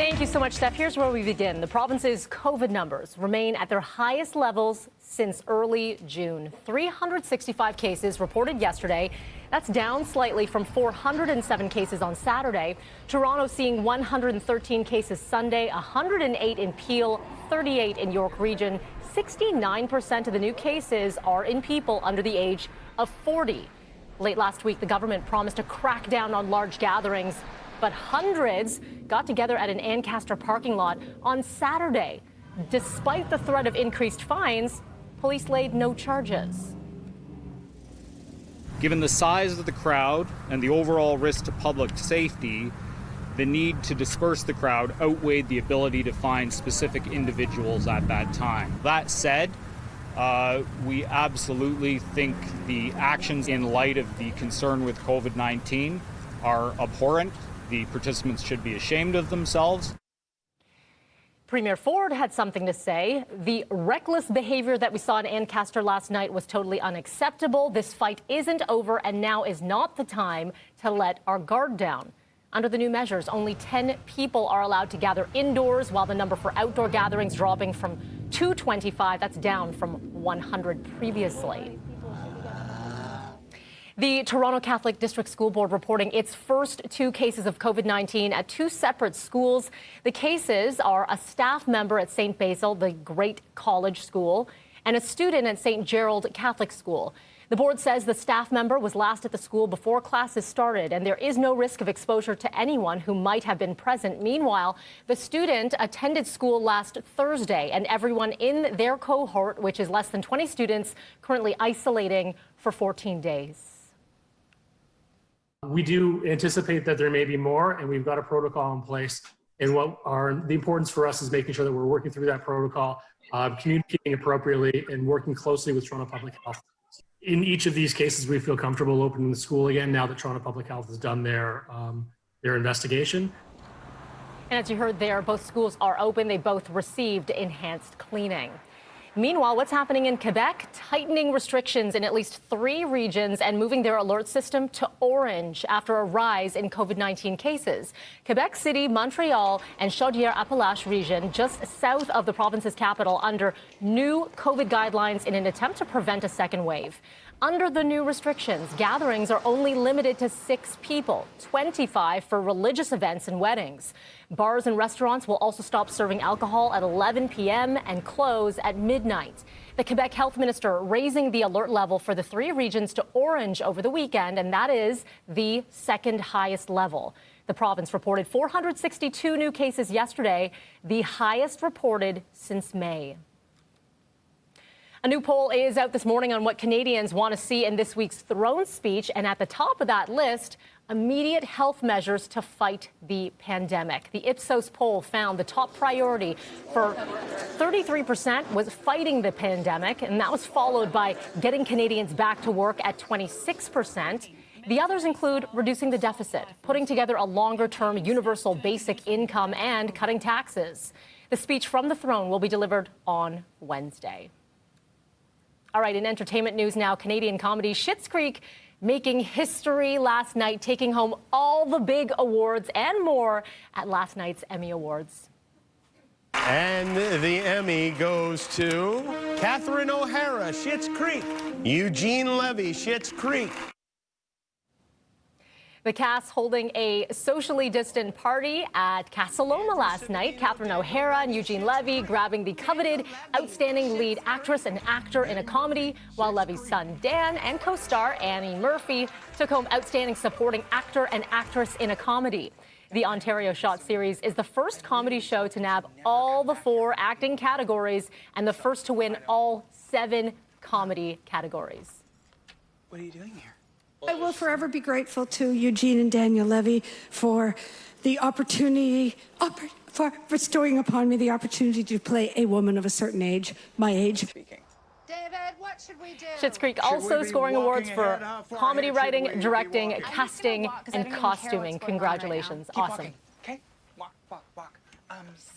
Thank you so much, Steph. Here's where we begin. The province's COVID numbers remain at their highest levels since early June. 365 cases reported yesterday. That's down slightly from 407 cases on Saturday. Toronto seeing 113 cases Sunday, 108 in Peel, 38 in York Region. 69% of the new cases are in people under the age of 40. Late last week, the government promised to crack down on large gatherings, but hundreds got together at an Ancaster parking lot on Saturday. Despite the threat of increased fines, police laid no charges. Given the size of the crowd and the overall risk to public safety, the need to disperse the crowd outweighed the ability to find specific individuals at that time. That said, we absolutely think the actions in light of the concern with COVID-19 are abhorrent. The participants should be ashamed of themselves. Premier Ford had something to say. The reckless behavior that we saw in Ancaster last night was totally unacceptable. This fight isn't over, and now is not the time to let our guard down. Under the new measures, only 10 people are allowed to gather indoors, while the number for outdoor gatherings dropping from 225. That's down from 100 previously. The Toronto Catholic District School Board reporting its first 2 cases of COVID-19 at 2 separate schools. The cases are a staff member at St. Basil, the Great College School, and a student at St. Gerald Catholic School. The board says the staff member was last at the school before classes started, and there is no risk of exposure to anyone who might have been present. Meanwhile, the student attended school last Thursday, and everyone in their cohort, which is less than 20 students, currently isolating for 14 days. We do anticipate that there may be more, and we've got a protocol in place. And the importance for us is making sure that we're working through that protocol, communicating appropriately, and working closely with Toronto Public Health. In each of these cases, we feel comfortable opening the school again now that Toronto Public Health has done their investigation. And as you heard there, both schools are open. They both received enhanced cleaning. Meanwhile, what's happening in Quebec? Tightening restrictions in at least 3 regions and moving their alert system to orange after a rise in COVID-19 cases. Quebec City, Montreal, and Chaudière-Appalaches region, just south of the province's capital, under new COVID guidelines in an attempt to prevent a second wave. Under the new restrictions, gatherings are only limited to 6 people, 25 for religious events and weddings. Bars and restaurants will also stop serving alcohol at 11 p.m. and close at midnight. The Quebec health minister raising the alert level for the 3 regions to orange over the weekend, and that is the second highest level. The province reported 462 new cases yesterday, the highest reported since May. A new poll is out this morning on what Canadians want to see in this week's throne speech, and at the top of that list, immediate health measures to fight the pandemic. The Ipsos poll found the top priority for 33% was fighting the pandemic, and that was followed by getting Canadians back to work at 26%. The others include reducing the deficit, putting together a longer-term universal basic income, and cutting taxes. The speech from the throne will be delivered on Wednesday. All right, in entertainment news now, Canadian comedy Schitt's Creek making history last night, taking home all the big awards and more at last night's Emmy Awards. And the Emmy goes to Catherine O'Hara, Schitt's Creek, Eugene Levy, Schitt's Creek. The cast holding a socially distant party at Casa Loma last night. Catherine O'Hara and Eugene Levy grabbing the coveted Outstanding Lead Actress and Actor in a Comedy, while Levy's son Dan and co-star Annie Murphy took home Outstanding Supporting Actor and Actress in a Comedy. The Ontario Shot series is the first comedy show to nab all the 4 acting categories and the first to win all 7 comedy categories. What are you doing here? I will forever be grateful to Eugene and Daniel Levy for the opportunity, for bestowing upon me the opportunity to play a woman of a certain age, my age. Speaking. David, what should we do? Schitt's Creek also scoring awards for comedy writing, directing, casting, and costuming. Congratulations. Awesome. Okay? Walk.